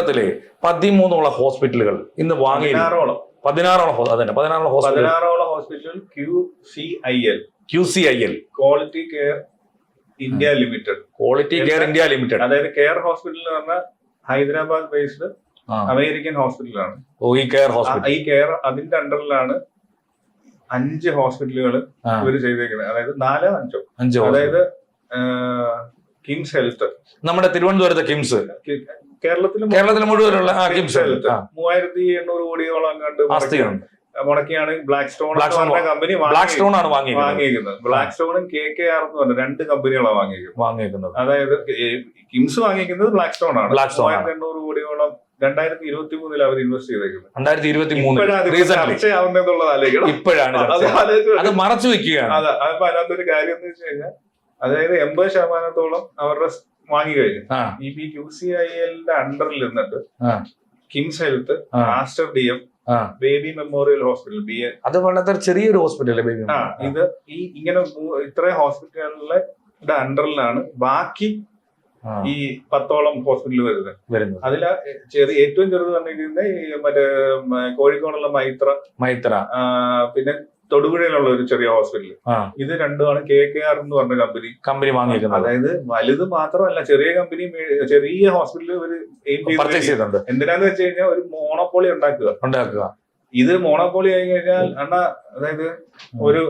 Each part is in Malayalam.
കേരളത്തിലെ 13 ഹോസ്പിറ്റലുകൾ ഇന്ന് വാങ്ങി 16 hospital QCIL quality care India limited അതായത് കെയർ ഹോസ്പിറ്റൽ എന്ന് പറഞ്ഞാൽ ഹൈദരാബാദ് ബേസ്ഡ് അമേരിക്കൻ ഹോസ്പിറ്റലാണ്. ഈ കെയർ അതിന്റെ അണ്ടറിലാണ് 5 ഹോസ്പിറ്റലുകൾ ഇവർ ചെയ്തേക്കുന്നത്. അതായത് 4-5 അതായത് കിംസ് ഹെൽത്ത്, നമ്മുടെ തിരുവനന്തപുരത്തെ കിംസ്, കേരളത്തിൽ മുഴുവനുള്ള കിംസ് ഹെൽത്ത് 3800 കോടിയോളം അങ്ങോട്ട് മുടക്കിയാണ് ബ്ലാക്ക് സ്റ്റോൺ കമ്പനി വാങ്ങിയിരിക്കുന്നത്. ബ്ലാക്ക് സ്റ്റോണും KKR എന്ന് പറഞ്ഞ 2 കമ്പനികളാണ് വാങ്ങിയിരിക്കുന്നത്. അതായത് കിംസ് വാങ്ങിയിരിക്കുന്നത് ബ്ലാക്ക് സ്റ്റോൺ ആണ്. 3800 കോടിയോളം 2023 അവർ ഇൻവെസ്റ്റ് ചെയ്തേക്കുന്നത്. 2023 ഇപ്പോഴാണ് അത് മറച്ചു വെക്കുകയാണ്. അപ്പൊ അതിനകത്തൊരു കാര്യം എന്ന് വെച്ച് കഴിഞ്ഞാൽ അതായത് 80% അവരുടെ വാങ്ങി കഴിഞ്ഞു. ഈ QCILന്റെ അണ്ടറിൽ നിന്നിട്ട് KIMS health, master DM, baby memorial hospital അത് വളരെ ചെറിയൊരു ഹോസ്പിറ്റൽ. ഇത് ഈ ഇങ്ങനെ ഇത്രയും ഹോസ്പിറ്റലുകളുടെ അണ്ടറിലാണ് ബാക്കി ഈ 10ഓളം ഹോസ്പിറ്റൽ വരുന്നത്. അതില് ഏറ്റവും ചെറുത് പറഞ്ഞിരിക്കുന്നത് മറ്റേ കോഴിക്കോടുള്ള മൈത്ര, പിന്നെ തൊടുപുഴയിലുള്ള ഒരു ചെറിയ ഹോസ്പിറ്റൽ. ഇത് രണ്ടുമാണ് KKR എന്ന് പറഞ്ഞ കമ്പനി വാങ്ങിയിരിക്കുന്നത്. അതായത് വലുത് മാത്രമല്ല, ചെറിയ ഹോസ്പിറ്റൽ ഒരു ചെയ്തിട്ടുണ്ട്. എന്തിനാന്ന് വെച്ച് കഴിഞ്ഞാൽ ഒരു മോണോപോളി ഉണ്ടാക്കുക. ഇത് മോണോപോളി ആയി കഴിഞ്ഞാൽ അതായത് ഒരു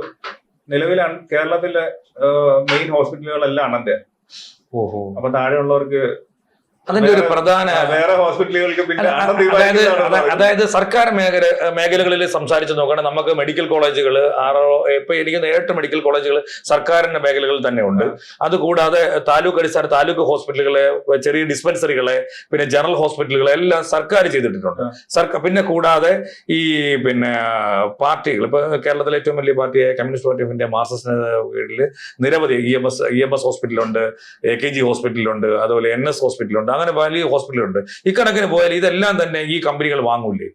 നിലവിൽ കേരളത്തിലെ മെയിൻ ഹോസ്പിറ്റലുകളെല്ലാം അണ്ണന്റെ. അപ്പൊ താഴെയുള്ളവർക്ക് അതിന്റെ ഒരു പ്രധാന വേറെ ഹോസ്പിറ്റലുകൾക്ക് അതായത് സർക്കാർ മേഖലകളിൽ സംസാരിച്ച് നോക്കുകയാണെങ്കിൽ നമുക്ക് മെഡിക്കൽ കോളേജുകൾ ഇപ്പൊ ഇരിക്കുന്ന 8 മെഡിക്കൽ കോളേജുകൾ സർക്കാരിന്റെ മേഖലകളിൽ തന്നെ ഉണ്ട്. അതുകൂടാതെ താലൂക്ക് അടിസ്ഥാന താലൂക്ക് ഹോസ്പിറ്റലുകളെ, ചെറിയ ഡിസ്പെൻസറികളെ, പിന്നെ ജനറൽ ഹോസ്പിറ്റലുകളെ എല്ലാം സർക്കാർ ചെയ്തിട്ടുണ്ട്. പിന്നെ കൂടാതെ ഈ പാർട്ടികൾ, ഇപ്പൊ കേരളത്തിലെ ഏറ്റവും വലിയ പാർട്ടിയായ Communist Party of India Marxist കീഴിൽ നിരവധി EMS ഹോസ്പിറ്റലുണ്ട്, AKG ഹോസ്പിറ്റലുണ്ട്, അതുപോലെ NS ഹോസ്പിറ്റലുണ്ട്, അങ്ങനെ വലിയ ഹോസ്പിറ്റലുണ്ട്. ഇക്കണക്കിന് പോയാൽ ഇതെല്ലാം തന്നെ ഈ കമ്പനികൾ വാങ്ങൂലേ?